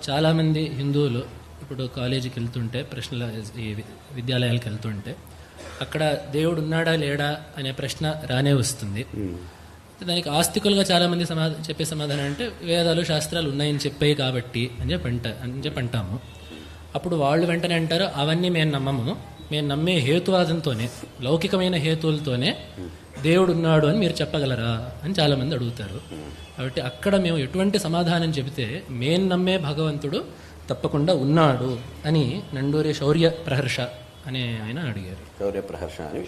చాలామంది హిందువులు ఇప్పుడు కాలేజీకి వెళ్తుంటే ఈ విద్యాలయాలకు వెళ్తుంటే అక్కడ దేవుడు ఉన్నాడా లేడా అనే ప్రశ్న రానే వస్తుంది. దానికి ఆస్తికులుగా చాలామంది చెప్పే సమాధానం అంటే వేదాలు శాస్త్రాలు ఉన్నాయని చెప్పాయి కాబట్టి అని చెప్పి అంటాము. అప్పుడు వాళ్ళు వెంటనే అంటారు అవన్నీ మేము నమ్మము, మేము నమ్మే హేతువాదంతోనే, లౌకికమైన హేతువులతోనే దేవుడు ఉన్నాడు అని మీరు చెప్పగలరా అని చాలామంది అడుగుతారు. కాబట్టి అక్కడ మేము ఎటువంటి సమాధానం చెబితే మేము నమ్మే భగవంతుడు తప్పకుండా ఉన్నాడు అని నండూరి శౌర్య ప్రహర్ష అనే ఆయన అడిగారు. శౌర్య ప్రహర్ష అని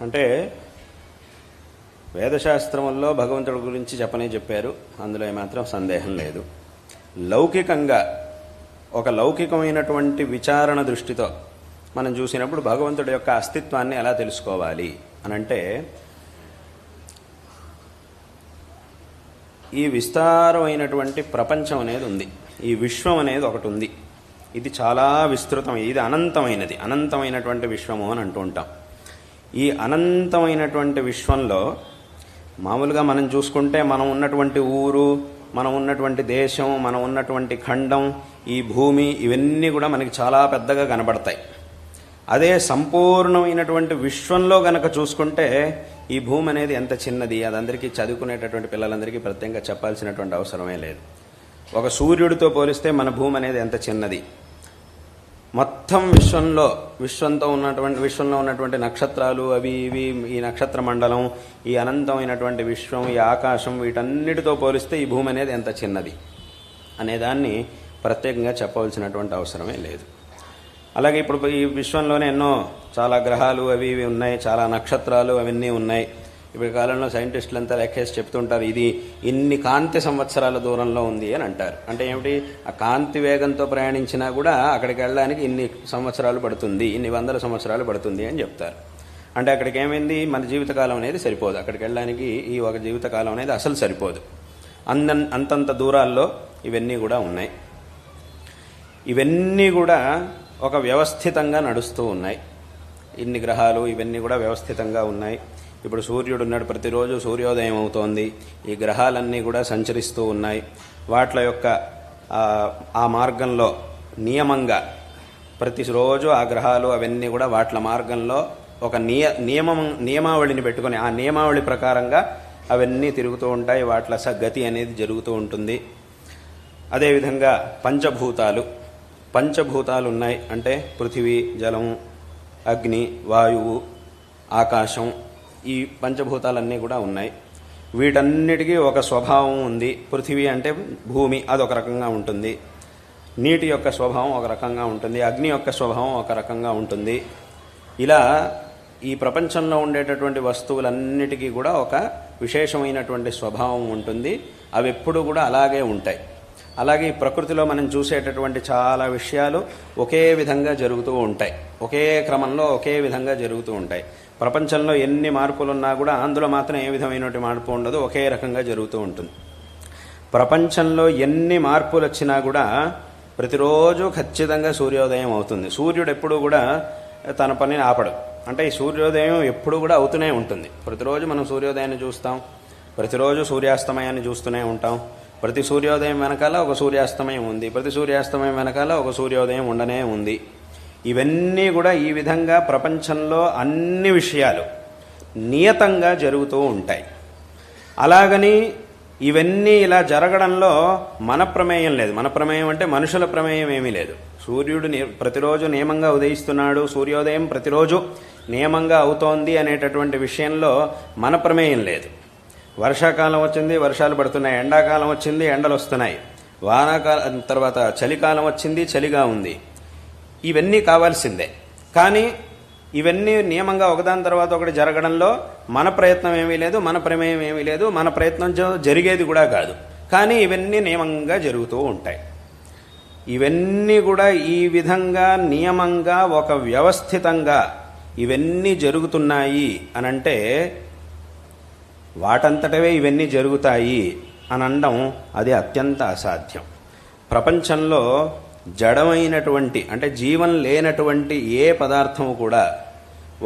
అంటే వేదశాస్త్రముల్లో భగవంతుడి గురించి చెప్పారు, అందులో ఏమాత్రం సందేహం లేదు. లౌకికంగా ఒక లౌకికమైనటువంటి విచారణ దృష్టితో మనం చూసినప్పుడు భగవంతుడి యొక్క అస్తిత్వాన్ని ఎలా తెలుసుకోవాలి అనంటే, ఈ విస్తారమైనటువంటి ప్రపంచం అనేది ఉంది, ఈ విశ్వం అనేది ఒకటి ఉంది. ఇది చాలా విస్తృతం, ఇది అనంతమైనటువంటి విశ్వము అని అంటూ ఉంటాం. ఈ అనంతమైనటువంటి విశ్వంలో మామూలుగా మనం చూసుకుంటే మనం ఉన్నటువంటి ఊరు, మనం ఉన్నటువంటి దేశం, మనం ఉన్నటువంటి ఖండం, ఈ భూమి, ఇవన్నీ కూడా మనకి చాలా పెద్దగా కనబడతాయి. అదే సంపూర్ణమైనటువంటి విశ్వంలో గనక చూసుకుంటే ఈ భూమి అనేది ఎంత చిన్నది, అదందరికీ చదువుకునేటటువంటి పిల్లలందరికీ ప్రత్యేకంగా చెప్పాల్సినటువంటి అవసరమే లేదు. ఒక సూర్యుడితో పోలిస్తే మన భూమి అనేది ఎంత చిన్నది. మొత్తం విశ్వంలో ఉన్నటువంటి నక్షత్రాలు, అవి ఇవి, ఈ నక్షత్ర మండలం, ఈ అనంతమైనటువంటి విశ్వం, ఈ ఆకాశం, వీటన్నిటితో పోలిస్తే ఈ భూమి అనేది ఎంత చిన్నది అనేదాన్ని ప్రత్యేకంగా చెప్పవలసినటువంటి అవసరమే లేదు. అలాగే ఇప్పుడు ఈ విశ్వంలోనే చాలా గ్రహాలు అవి ఇవి ఉన్నాయి, చాలా నక్షత్రాలు అవన్నీ ఉన్నాయి. ఇప్పుడు కాలంలో సైంటిస్టులు అంతా లెక్కేసి చెప్తుంటారు ఇది ఇన్ని కాంతి సంవత్సరాల దూరంలో ఉంది అని అంటారు. అంటే ఏమిటి, ఆ కాంతి వేగంతో ప్రయాణించినా కూడా అక్కడికి వెళ్ళడానికి ఇన్ని సంవత్సరాలు పడుతుంది, ఇన్ని వందల సంవత్సరాలు పడుతుంది అని చెప్తారు. అంటే అక్కడికి ఏమైంది, మన జీవితకాలం అనేది సరిపోదు, అక్కడికి వెళ్ళడానికి ఈ ఒక జీవితకాలం అనేది అసలు సరిపోదు. అంతంత దూరాల్లో ఇవన్నీ కూడా ఉన్నాయి. ఇవన్నీ కూడా ఒక వ్యవస్థితంగా నడుస్తూ ఉన్నాయి. ఇన్ని గ్రహాలు ఇవన్నీ కూడా వ్యవస్థితంగా ఉన్నాయి. ఇప్పుడు సూర్యుడు ఉన్నాడు, ప్రతిరోజు సూర్యోదయం అవుతోంది, ఈ గ్రహాలన్నీ కూడా సంచరిస్తూ ఉన్నాయి. వాటి యొక్క ఆ మార్గంలో నియమంగా ప్రతిరోజు ఆ గ్రహాలు అవన్నీ కూడా వాటి మార్గంలో ఒక నియమావళిని పెట్టుకొని ఆ నియమావళి ప్రకారంగా అవన్నీ తిరుగుతూ ఉంటాయి. వాటి గతి అనేది జరుగుతూ ఉంటుంది. అదేవిధంగా పంచభూతాలు ఉన్నాయి. అంటే పృథివీ, జలము, అగ్ని, వాయువు, ఆకాశం, ఈ పంచభూతాలన్నీ కూడా ఉన్నాయి. వీటన్నిటికీ ఒక స్వభావం ఉంది. పృథివీ అంటే భూమి, అదొక రకంగా ఉంటుంది. నీటి యొక్క స్వభావం ఒక రకంగా ఉంటుంది. అగ్ని యొక్క స్వభావం ఒక రకంగా ఉంటుంది. ఇలా ఈ ప్రపంచంలో ఉండేటటువంటి వస్తువులన్నిటికీ కూడా ఒక విశేషమైనటువంటి స్వభావం ఉంటుంది. అవి ఎప్పుడు కూడా అలాగే ఉంటాయి. అలాగే ఈ ప్రకృతిలో మనం చూసేటటువంటి చాలా విషయాలు ఒకే విధంగా జరుగుతూ ఉంటాయి, ఒకే క్రమంలో ఒకే విధంగా జరుగుతూ ఉంటాయి. ప్రపంచంలో ఎన్ని మార్పులున్నా కూడా అందులో మాత్రం ఏ విధమైనటువంటి మార్పు ఉండదు, ఒకే రకంగా జరుగుతూ ఉంటుంది. ప్రపంచంలో ఎన్ని మార్పులు వచ్చినా కూడా ప్రతిరోజు ఖచ్చితంగా సూర్యోదయం అవుతుంది. సూర్యుడు ఎప్పుడు కూడా తన పనిని ఆపడు. అంటే ఈ సూర్యోదయం ఎప్పుడు కూడా అవుతూనే ఉంటుంది. ప్రతిరోజు మనం సూర్యోదయాన్ని చూస్తాం, ప్రతిరోజు సూర్యాస్తమయాన్ని చూస్తూనే ఉంటాం. ప్రతి సూర్యోదయం వెనకాల ఒక సూర్యాస్తమయం ఉంది, ప్రతి సూర్యాస్తమయం వెనకాల ఒక సూర్యోదయం ఉండనే ఉంది. ఇవన్నీ కూడా ఈ విధంగా ప్రపంచంలో అన్ని విషయాలు నియతంగా జరుగుతూ ఉంటాయి. అలాగని ఇవన్నీ ఇలా జరగడంలో మన ప్రమేయం లేదు. మన ప్రమేయం అంటే మనుషుల ప్రమేయం ఏమీ లేదు. సూర్యుడు ప్రతిరోజు నియమంగా ఉదయిస్తున్నాడు, సూర్యోదయం ప్రతిరోజు నియమంగా అవుతోంది అనేటటువంటి విషయంలో మన ప్రమేయం లేదు. వర్షాకాలం వచ్చింది, వర్షాలు పడుతున్నాయి. ఎండాకాలం వచ్చింది, ఎండలు వస్తున్నాయి. వానాకాలం తర్వాత చలికాలం వచ్చింది, చలిగా ఉంది. ఇవన్నీ కావాల్సిందే. కానీ ఇవన్నీ నియమంగా ఒకదాని తర్వాత ఒకటి జరగడంలో మన ప్రయత్నం ఏమీ లేదు, మన ప్రమేయం ఏమీ లేదు, మన ప్రయత్నం జరిగేది కూడా కాదు. కానీ ఇవన్నీ నియమంగా జరుగుతూ ఉంటాయి. ఇవన్నీ కూడా ఈ విధంగా నియమంగా ఒక వ్యవస్థితంగా ఇవన్నీ జరుగుతున్నాయి అనంటే వాటంతటవే ఇవన్నీ జరుగుతాయి అని అనడం అది అత్యంత అసాధ్యం. ప్రపంచంలో జడమైనటువంటి అంటే జీవం లేనటువంటి ఏ పదార్థము కూడా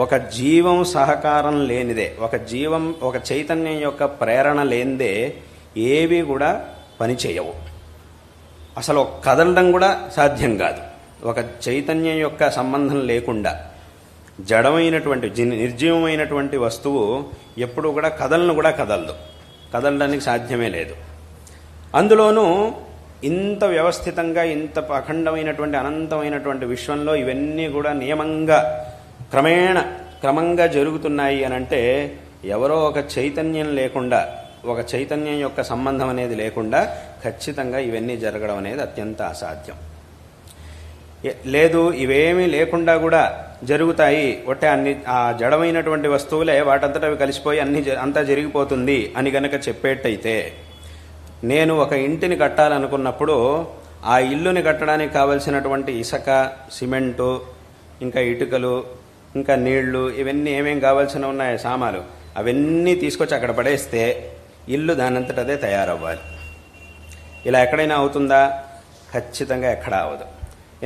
ఒక జీవం సహకారం లేనిదే, ఒక చైతన్యం యొక్క ప్రేరణ లేనిదే ఏవి కూడా పనిచేయవు. అసలు కదలడం కూడా సాధ్యం కాదు. ఒక చైతన్యం యొక్క సంబంధం లేకుండా జడమైనటువంటి నిర్జీవమైనటువంటి వస్తువు ఎప్పుడు కూడా కదలను కూడా కదలదు, కదలడానికి సాధ్యమే లేదు. అందులోనూ ఇంత వ్యవస్థితంగా ఇంత అఖండమైనటువంటి అనంతమైనటువంటి విశ్వంలో ఇవన్నీ కూడా నియమంగా క్రమంగా జరుగుతున్నాయి అనంటే ఎవరో ఒక చైతన్యం లేకుండా, ఒక చైతన్యం యొక్క సంబంధం అనేది లేకుండా ఖచ్చితంగా ఇవన్నీ జరగడం అనేది అత్యంత అసాధ్యం. లేదు, ఇవేమీ లేకుండా కూడా జరుగుతాయి, ఒట్టే అన్ని ఆ జడమైనటువంటి వస్తువులే వాటంతట అవి కలిసిపోయి అంతా జరిగిపోతుంది అని గనక చెప్పేట్టయితే, నేను ఒక ఇంటిని కట్టాలనుకున్నప్పుడు ఆ ఇల్లుని కట్టడానికి కావలసినటువంటి ఇసుక, సిమెంటు, ఇంకా ఇటుకలు, ఇంకా నీళ్లు, ఇవన్నీ ఏమేం కావాల్సిన ఉన్నాయి సామాలు, అవన్నీ తీసుకొచ్చి అక్కడ పడేస్తే ఇల్లు దానంతటదే తయారవ్వాలి. ఇలా ఎక్కడైనా అవుతుందా? ఖచ్చితంగా ఎక్కడా అవ్వదు.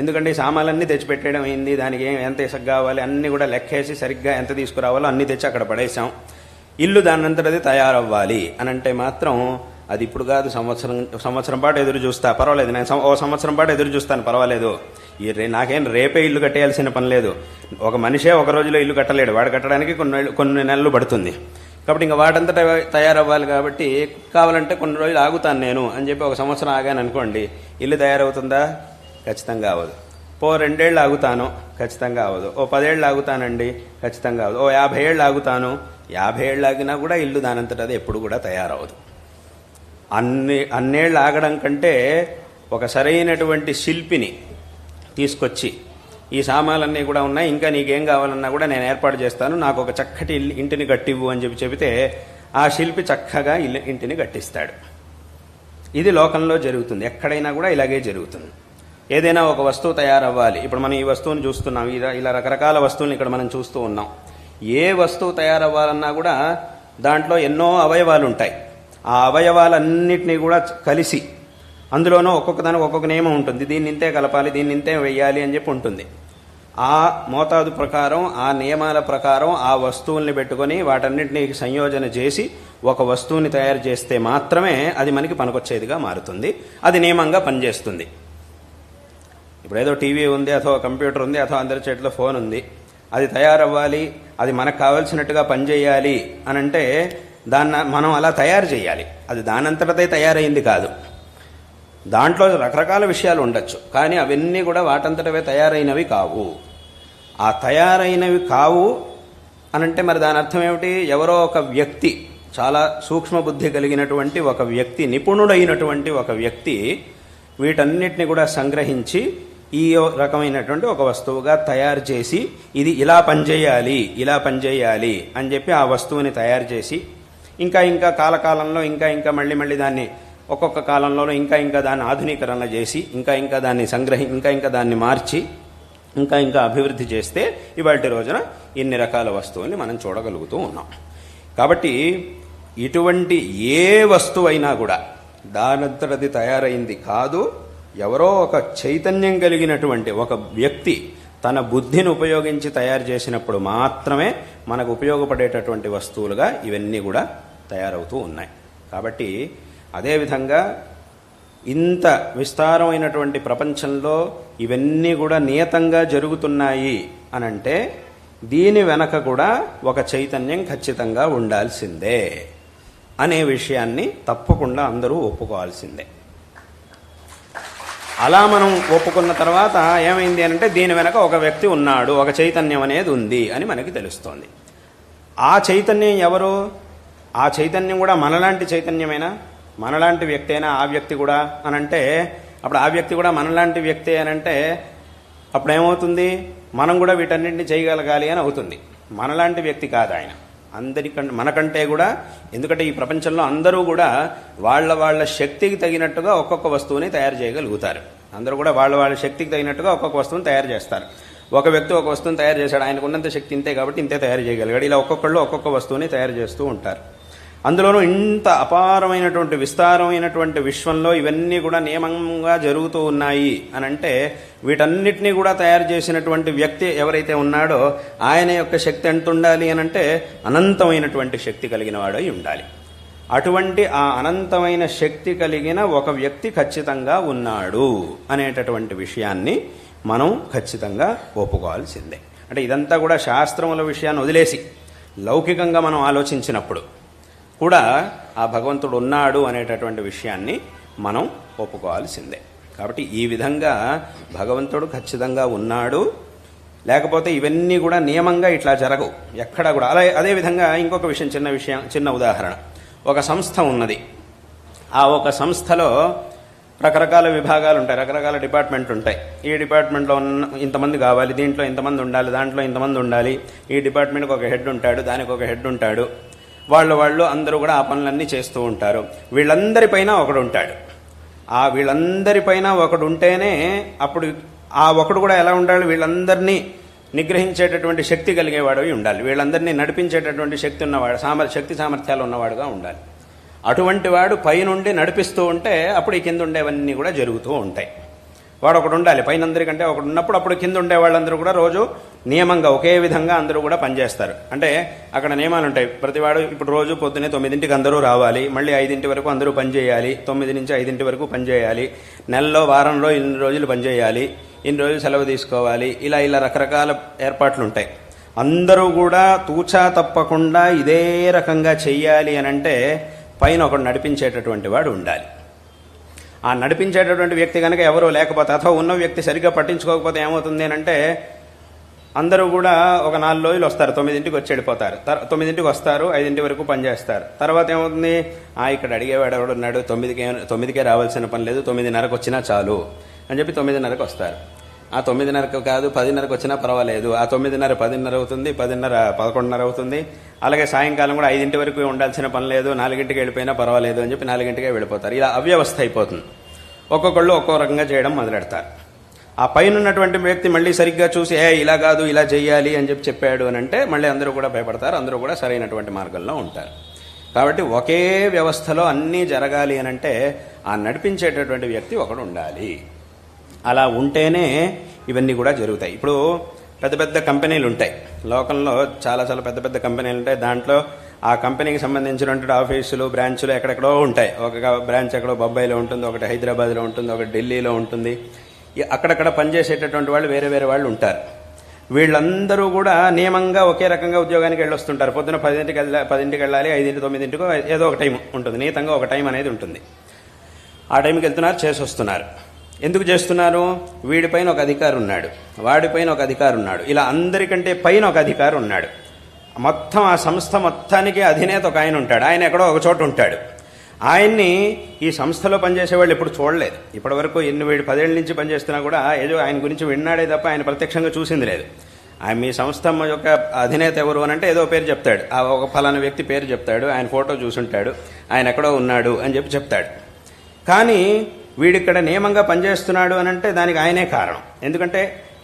ఎందుకంటే ఈ సామాన్లన్నీ తెచ్చిపెట్టడం అయింది, దానికి ఎంత ఇసుక కావాలి అన్నీ కూడా లెక్కేసి సరిగ్గా ఎంత తీసుకురావాలో అన్నీ తెచ్చి అక్కడ పడేసాం. ఇల్లు దానంతటదే తయారవ్వాలి అని అంటే మాత్రం అది ఇప్పుడు కాదు, సంవత్సరం పాటు ఎదురు చూస్తా, పర్వాలేదు, నేను ఓ సంవత్సరం పాటు ఎదురు చూస్తాను, పర్వాలేదు, నాకేం రేపే ఇల్లు కట్టేయాల్సిన పని లేదు. ఒక మనిషే ఒక రోజులో ఇల్లు కట్టలేడు, వాడు కట్టడానికి కొన్ని నెలలు పడుతుంది. కాబట్టి ఇంకా వాటంతటా తయారవ్వాలి. కాబట్టి కావాలంటే కొన్ని రోజులు ఆగుతాను నేను అని చెప్పి ఒక సంవత్సరం ఆగాను అనుకోండి, ఇల్లు తయారవుతుందా? ఖచ్చితంగా అవ్వదు. 2 ఏళ్ళు ఆగుతాను, ఖచ్చితంగా అవ్వదు. 10 ఏళ్ళు ఆగుతానండి, ఖచ్చితంగా అవ్వదు. 50 ఏళ్ళు ఆగుతాను, 50 ఏళ్ళు ఆగినా కూడా ఇల్లు దానంతటది ఎప్పుడు కూడా తయారవ్వదు. అన్నేళ్ళు ఆగడం కంటే ఒక సరైనటువంటి శిల్పిని తీసుకొచ్చి, ఈ సామాన్లన్నీ కూడా ఉన్నాయి, ఇంకా నీకేం కావాలన్నా కూడా నేను ఏర్పాటు చేస్తాను, నాకు ఒక చక్కటి ఇంటిని కట్టివ్వు అని చెబితే ఆ శిల్పి చక్కగా ఇంటిని కట్టిస్తాడు. ఇది లోకంలో జరుగుతుంది, ఎక్కడైనా కూడా ఇలాగే జరుగుతుంది. ఏదైనా ఒక వస్తువు తయారవ్వాలి, ఇప్పుడు మనం ఈ వస్తువుని చూస్తున్నాం, ఇలా రకరకాల వస్తువులను ఇక్కడ మనం చూస్తూ ఉన్నాం. ఏ వస్తువు తయారవ్వాలన్నా కూడా దాంట్లో ఎన్నో అవయవాలు ఉంటాయి. ఆ అవయవాలన్నిటినీ కూడా కలిసి, అందులోనూ ఒక్కొక్క దానికి ఒక్కొక్క నియమం ఉంటుంది, దీన్ని ఇంతే కలపాలి, దీన్ని ఇంతే వెయ్యాలి అని చెప్పి ఉంటుంది. ఆ మోతాదు ప్రకారం, ఆ నియమాల ప్రకారం ఆ వస్తువుల్ని పెట్టుకొని వాటన్నిటినీ సంయోజన చేసి ఒక వస్తువుని తయారు చేస్తే మాత్రమే అది మనకి పనికొచ్చేదిగా మారుతుంది, అది నియమంగా పనిచేస్తుంది. ఇప్పుడు ఏదో టీవీ ఉంది, అథవా కంప్యూటర్ ఉంది, అథవా అందరి చేతిలో ఫోన్ ఉంది, అది తయారవ్వాలి, అది మనకు కావాల్సినట్టుగా పనిచేయాలి అని అంటే దాన్ని మనం అలా తయారు చేయాలి. అది దానంతటదే తయారైంది కాదు. దాంట్లో రకరకాల విషయాలు ఉండొచ్చు, కానీ అవన్నీ కూడా వాటంతటవే తయారైనవి కావు. ఆ తయారైనవి కావు అనంటే మరి దాని అర్థం ఏమిటి? ఎవరో ఒక వ్యక్తి, చాలా సూక్ష్మ బుద్ధి కలిగినటువంటి ఒక వ్యక్తి, నిపుణుడైనటువంటి ఒక వ్యక్తి వీటన్నిటిని కూడా సంగ్రహించి ఈ రకమైనటువంటి ఒక వస్తువుగా తయారు చేసి, ఇది ఇలా పనిచేయాలి అని చెప్పి ఆ వస్తువుని తయారు చేసి, ఇంకా కాలకాలంలో ఇంకా మళ్ళీ దాన్ని ఒక్కొక్క కాలంలోనూ ఇంకా దాన్ని ఆధునీకరణ చేసి, ఇంకా దాన్ని ఇంకా దాన్ని మార్చి, ఇంకా అభివృద్ధి చేస్తే ఇవాటి రోజున ఇన్ని రకాల వస్తువుల్ని మనం చూడగలుగుతూ ఉన్నాం. కాబట్టి ఇటువంటి ఏ వస్తువైనా కూడా దానంతటది తయారైంది కాదు. ఎవరో ఒక చైతన్యం కలిగినటువంటి ఒక వ్యక్తి తన బుద్ధిని ఉపయోగించి తయారు చేసినప్పుడు మాత్రమే మనకు ఉపయోగపడేటటువంటి వస్తువులుగా ఇవన్నీ కూడా తయారవుతూ ఉన్నాయి. కాబట్టి అదేవిధంగా ఇంత విస్తారమైనటువంటి ప్రపంచంలో ఇవన్నీ కూడా నియతంగా జరుగుతున్నాయి అనంటే దీని వెనక కూడా ఒక చైతన్యం ఖచ్చితంగా ఉండాల్సిందే అనే విషయాన్ని తప్పకుండా అందరూ ఒప్పుకోవాల్సిందే. అలా మనం ఒప్పుకున్న తర్వాత ఏమైంది అనంటే దీని వెనక ఒక వ్యక్తి ఉన్నాడు, ఒక చైతన్యం అనేది ఉంది అని మనకి తెలుస్తోంది. ఆ చైతన్యం ఎవరు? ఆ చైతన్యం కూడా మనలాంటి చైతన్యమేనా? మనలాంటి వ్యక్తి అయినా ఆ వ్యక్తి కూడా అనంటే, అప్పుడు ఆ వ్యక్తి కూడా మనలాంటి వ్యక్తి అనంటే అప్పుడు ఏమవుతుంది? మనం కూడా వీటన్నింటినీ చేయగలగాలి అని అవుతుంది. మనలాంటి వ్యక్తి కాదు ఆయన, మనకంటే కూడా. ఎందుకంటే ఈ ప్రపంచంలో అందరూ కూడా వాళ్ళ శక్తికి తగినట్టుగా ఒక్కొక్క వస్తువుని తయారు చేయగలుగుతారు. అందరూ కూడా వాళ్ళ శక్తికి తగినట్టుగా ఒక్కొక్క వస్తువుని తయారు చేస్తారు. ఒక వ్యక్తి ఒక వస్తువుని తయారు చేశాడు, ఆయనకు ఉన్నంత శక్తి ఇంతే కాబట్టి ఇంతే తయారు చేయగలిగాడు. ఇలా ఒక్కొక్కళ్ళు ఒక్కొక్క వస్తువుని తయారు చేస్తూ ఉంటారు. అందులోనూ ఇంత అపారమైనటువంటి విస్తారమైనటువంటి విశ్వంలో ఇవన్నీ కూడా నియమంగా జరుగుతూ ఉన్నాయి అనంటే వీటన్నిటినీ కూడా తయారు చేసినటువంటి వ్యక్తి ఎవరైతే ఉన్నాడో ఆయన యొక్క శక్తి ఎంత ఉండాలి అనంటే అనంతమైనటువంటి శక్తి కలిగిన వాడై ఉండాలి. అటువంటి ఆ అనంతమైన శక్తి కలిగిన ఒక వ్యక్తి ఖచ్చితంగా ఉన్నాడు అనేటటువంటి విషయాన్ని మనం ఖచ్చితంగా ఒప్పుకోవాల్సిందే. అంటే ఇదంతా కూడా శాస్త్రముల విషయాన్ని వదిలేసి లౌకికంగా మనం ఆలోచించినప్పుడు కూడా ఆ భగవంతుడు ఉన్నాడు అనేటటువంటి విషయాన్ని మనం ఒప్పుకోవాల్సిందే. కాబట్టి ఈ విధంగా భగవంతుడు ఖచ్చితంగా ఉన్నాడు, లేకపోతే ఇవన్నీ కూడా నియమంగా ఇట్లా జరగవు ఎక్కడా కూడా. అదేవిధంగా ఇంకొక చిన్న ఉదాహరణ. ఒక సంస్థ ఉన్నది. ఆ ఒక సంస్థలో రకరకాల విభాగాలు ఉంటాయి, రకరకాల డిపార్ట్మెంట్లు ఉంటాయి. ఈ డిపార్ట్మెంట్లో ఇంతమంది కావాలి, దీంట్లో ఇంతమంది ఉండాలి, దాంట్లో ఇంతమంది ఉండాలి. ఈ డిపార్ట్మెంట్కి ఒక హెడ్ ఉంటాడు, దానికి ఒక హెడ్ ఉంటాడు. వాళ్ళు అందరూ కూడా ఆ పనులన్నీ చేస్తూ ఉంటారు. వీళ్ళందరిపైన ఒకడు ఉంటాడు. ఆ వీళ్ళందరిపైన ఒకడు ఉంటేనే అప్పుడు ఆ ఒకడు కూడా ఎలా ఉండాలి, వీళ్ళందరినీ నిగ్రహించేటటువంటి శక్తి కలిగేవాడు ఉండాలి, వీళ్ళందరినీ నడిపించేటటువంటి శక్తి ఉన్నవాడు, శక్తి సామర్థ్యాలు ఉన్నవాడుగా ఉండాలి. అటువంటి వాడు పైనుండి నడిపిస్తూ ఉంటే అప్పుడు ఈ కింద ఉండేవన్నీ కూడా జరుగుతూ ఉంటాయి. వాడు ఒకడు ఉండాలి, పైన అందరికంటే ఒకడు ఉన్నప్పుడు అప్పుడు కింద ఉండే వాళ్ళందరూ కూడా రోజు నియమంగా ఒకే విధంగా అందరూ కూడా పనిచేస్తారు. అంటే అక్కడ నియమాలు ఉంటాయి. ప్రతివాడు ఇప్పుడు రోజు పొద్దున్నే 9ంటికి అందరూ రావాలి, మళ్ళీ 5 వరకు అందరూ పనిచేయాలి, 9 నుంచి 5 వరకు పనిచేయాలి, నెలలో వారంలో ఇన్ని రోజులు పనిచేయాలి, ఇన్ని రోజులు సెలవు తీసుకోవాలి, ఇలా రకరకాల ఏర్పాట్లు ఉంటాయి. అందరూ కూడా తూచా తప్పకుండా ఇదే రకంగా చెయ్యాలి అని అంటే పైన ఒకడు నడిపించేటటువంటి వాడు ఉండాలి. ఆ నడిపించేటటువంటి వ్యక్తి కనుక ఎవరో లేకపోతే, అథవా ఉన్న వ్యక్తి సరిగ్గా పట్టించుకోకపోతే ఏమవుతుంది అని అంటే అందరూ కూడా ఒక 4 రోజులు వస్తారు, 9ంటికి వచ్చి వెళ్ళిపోతారు. 9ంటికి వస్తారు, 5 వరకు పనిచేస్తారు. తర్వాత ఏమవుతుంది, ఇక్కడ అడిగేవాడు ఎవడున్నాడు, 9కే రావాల్సిన పని లేదు, 9:30కు వచ్చినా చాలు అని చెప్పి 9:30కు వస్తారు. ఆ 9:30కు కాదు 10:30కు వచ్చినా పర్వాలేదు, ఆ 9:30 10:30 అవుతుంది, 10:30 11:30 అవుతుంది. అలాగే సాయంకాలం కూడా 5 వరకు ఉండాల్సిన పని లేదు, 4ంటికి వెళ్ళిపోయినా పర్వాలేదు అని చెప్పి 4ంటికే వెళ్ళిపోతారు. ఇలా అవ్యవస్థ అయిపోతుంది. ఒక్కొక్కళ్ళు ఒక్కో రకంగా చేయడం మొదలెడతారు. ఆ పైన ఉన్నటువంటి వ్యక్తి మళ్ళీ సరిగ్గా చూసి ఇలా కాదు ఇలా చెయ్యాలి అని చెప్పాడు అని అంటే మళ్ళీ అందరూ కూడా భయపడతారు, అందరూ కూడా సరైనటువంటి మార్గంలో ఉంటారు. కాబట్టి ఒకే వ్యవస్థలో అన్నీ జరగాలి అని అంటే ఆ నడిపించేటటువంటి వ్యక్తి ఒకడు ఉండాలి. అలా ఉంటేనే ఇవన్నీ కూడా జరుగుతాయి. ఇప్పుడు పెద్ద పెద్ద కంపెనీలు ఉంటాయి లోకంలో, చాలా పెద్ద పెద్ద కంపెనీలు ఉంటాయి. దాంట్లో ఆ కంపెనీకి సంబంధించినటువంటి ఆఫీసులు, బ్రాంచులు ఎక్కడెక్కడో ఉంటాయి. ఒక బ్రాంచ్ ఎక్కడో బొంబాయిలో ఉంటుంది, ఒకటి హైదరాబాద్లో ఉంటుంది, ఒకటి ఢిల్లీలో ఉంటుంది. అక్కడక్కడ పనిచేసేటటువంటి వాళ్ళు వేరే వేరే వాళ్ళు ఉంటారు. వీళ్ళందరూ కూడా నియమంగా ఒకే రకంగా ఉద్యోగానికి వెళ్ళొస్తుంటారు. పొద్దున 10ంటికి వెళ్ళాలి, 5 9 ఏదో ఒక టైం ఉంటుంది, నియతంగా ఒక టైం అనేది ఉంటుంది. ఆ టైంకి వెళ్తున్నారు, చేసి వస్తున్నారు. ఎందుకు చేస్తున్నారు, వీడిపైన ఒక అధికారి ఉన్నాడు, వాడిపైన ఒక అధికారి ఉన్నాడు, ఇలా అందరికంటే పైన ఒక అధికారి ఉన్నాడు. మొత్తం ఆ సంస్థ మొత్తానికి అధినేత ఒక ఆయన ఉంటాడు, ఆయన ఎక్కడో ఒక చోట ఉంటాడు. ఆయన్ని ఈ సంస్థలో పనిచేసేవాళ్ళు ఎప్పుడు చూడలేదు. ఇప్పటివరకు 10 ఏళ్ళ నుంచి పనిచేస్తున్నా కూడా ఏదో ఆయన గురించి విన్నాడే తప్ప ఆయన ప్రత్యక్షంగా చూసింది లేదు. ఆయన మీ సంస్థ యొక్క అధినేత ఎవరు అని అంటే ఏదో పేరు చెప్తాడు, ఆ ఒక ఫలానా వ్యక్తి పేరు చెప్తాడు, ఆయన ఫోటో చూసుంటాడు, ఆయన ఎక్కడో ఉన్నాడు అని చెప్తాడు. కానీ వీడిక్కడ నియమంగా పనిచేస్తున్నాడు అని అంటే దానికి ఆయనే కారణం. ఎందుకంటే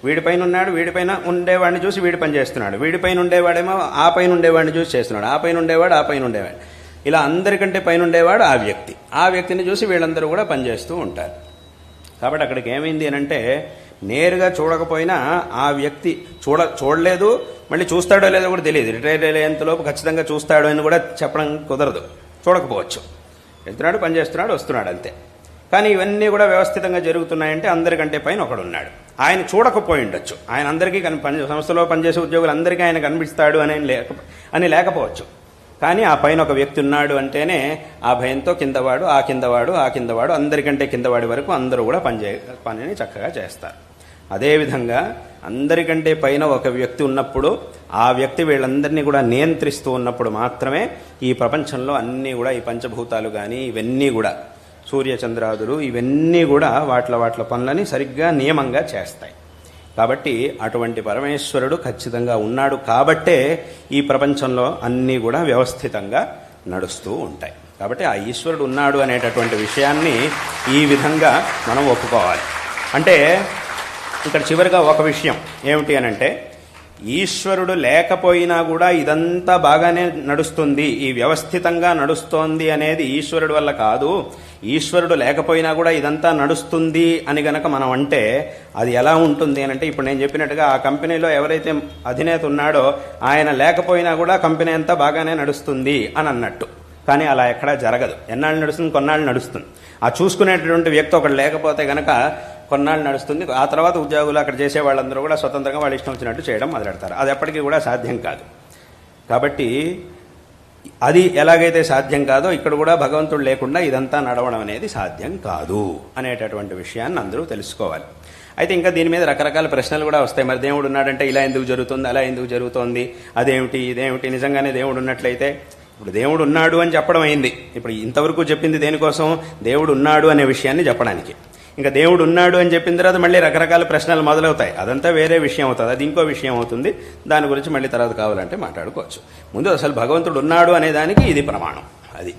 వీడిపైన ఉన్నాడు, వీడిపైన ఉండేవాడిని చూసి వీడి పనిచేస్తున్నాడు, వీడిపైన ఉండేవాడేమో ఆ పైన ఉండేవాడిని చూసి చేస్తున్నాడు, ఆ పైన ఉండేవాడు ఆ పైన ఉండేవాడు, ఇలా అందరికంటే పైన ఉండేవాడు ఆ వ్యక్తి. ఆ వ్యక్తిని చూసి వీళ్ళందరూ కూడా పనిచేస్తూ ఉంటారు. కాబట్టి అక్కడికి ఏమైంది అని అంటే నేరుగా చూడకపోయినా ఆ వ్యక్తి చూడలేదు, మళ్ళీ చూస్తాడో లేదో కూడా తెలియదు. రిటైర్ అయ్యేంతలోపు ఖచ్చితంగా చూస్తాడో అని కూడా చెప్పడం కుదరదు, చూడకపోవచ్చు. వెళ్తున్నాడు, పనిచేస్తున్నాడు, వస్తున్నాడు, అంతే. కానీ ఇవన్నీ కూడా వ్యవస్థితంగా జరుగుతున్నాయంటే అందరికంటే పైన ఒకడున్నాడు. ఆయన చూడకపోయి ఉండొచ్చు, ఆయన అందరికీ సంస్థలో పనిచేసే ఉద్యోగులందరికీ ఆయన కనిపిస్తాడు అని లేకపోవచ్చు. కానీ ఆ పైన ఒక వ్యక్తి ఉన్నాడు అంటేనే ఆ భయంతో కిందవాడు, ఆ కిందవాడు, ఆ కిందవాడు, అందరికంటే కిందవాడి వరకు అందరూ కూడా పనిని చక్కగా చేస్తారు. అదేవిధంగా అందరికంటే పైన ఒక వ్యక్తి ఉన్నప్పుడు ఆ వ్యక్తి వీళ్ళందరినీ కూడా నియంత్రిస్తూ ఉన్నప్పుడు మాత్రమే ఈ ప్రపంచంలో అన్నీ కూడా ఈ పంచభూతాలు కానీ ఇవన్నీ కూడా సూర్యచంద్రాదులు ఇవన్నీ కూడా వాట్ల పనులని సరిగ్గా నియమంగా చేస్తాయి. కాబట్టి అటువంటి పరమేశ్వరుడు ఖచ్చితంగా ఉన్నాడు కాబట్టే ఈ ప్రపంచంలో అన్నీ కూడా వ్యవస్థితంగా నడుస్తూ ఉంటాయి. కాబట్టి ఆ ఈశ్వరుడు ఉన్నాడు అనేటటువంటి విషయాన్ని ఈ విధంగా మనం ఒప్పుకోవాలి. అంటే ఇక్కడ చివరిగా ఒక విషయం ఏమిటి అనంటే, ఈశ్వరుడు లేకపోయినా కూడా ఇదంతా బాగానే నడుస్తుంది, ఈ వ్యవస్థితంగా నడుస్తోంది అనేది ఈశ్వరుడు వల్ల కాదు, ఈశ్వరుడు లేకపోయినా కూడా ఇదంతా నడుస్తుంది అని గనక మనం అంటే అది ఎలా ఉంటుంది అని అంటే, ఇప్పుడు నేను చెప్పినట్టుగా ఆ కంపెనీలో ఎవరైతే అధినేత ఉన్నాడో ఆయన లేకపోయినా కూడా కంపెనీ అంతా బాగానే నడుస్తుంది అని అన్నట్టు. కానీ అలా ఎక్కడా జరగదు. ఎన్నాళ్ళు నడుస్తుంది? కొన్నాళ్ళు నడుస్తుంది. ఆ చూసుకునేటటువంటి వ్యక్తి ఒకడు లేకపోతే కనుక కొన్నాళ్ళు నడుస్తుంది. ఆ తర్వాత ఉద్యోగులు అక్కడ చేసే వాళ్ళందరూ కూడా స్వతంత్రంగా వాళ్ళు ఇష్టం వచ్చినట్టు చేయడం మొదలెడతారు. అది ఎప్పటికీ కూడా సాధ్యం కాదు. కాబట్టి అది ఎలాగైతే సాధ్యం కాదో ఇక్కడ కూడా భగవంతుడు లేకుండా ఇదంతా నడవడం అనేది సాధ్యం కాదు అనేటటువంటి విషయాన్ని అందరూ తెలుసుకోవాలి. అయితే ఇంకా దీని మీద రకరకాల ప్రశ్నలు కూడా వస్తాయి. మరి దేవుడు ఉన్నాడంటే ఇలా ఎందుకు జరుగుతుంది, అలా ఎందుకు జరుగుతోంది, అదేమిటి ఇదేమిటి, నిజంగానే దేవుడు ఉన్నట్లయితే ఇప్పుడు దేవుడు ఉన్నాడు అని చెప్పడం అయింది. ఇప్పుడు ఇంతవరకు చెప్పింది దేనికోసం? దేవుడు ఉన్నాడు అనే విషయాన్ని చెప్పడానికి. ఇంకా దేవుడు ఉన్నాడు అని చెప్పిన తర్వాత మళ్ళీ రకరకాల ప్రశ్నలు మొదలవుతాయి. అదంతా వేరే విషయం అవుతుంది, అది ఇంకో విషయం అవుతుంది. దాని గురించి మళ్ళీ తర్వాత కావాలంటే మాట్లాడుకోవచ్చు. ముందు అసలు భగవంతుడు ఉన్నాడు అనే దానికి ఇది ప్రమాణం. అది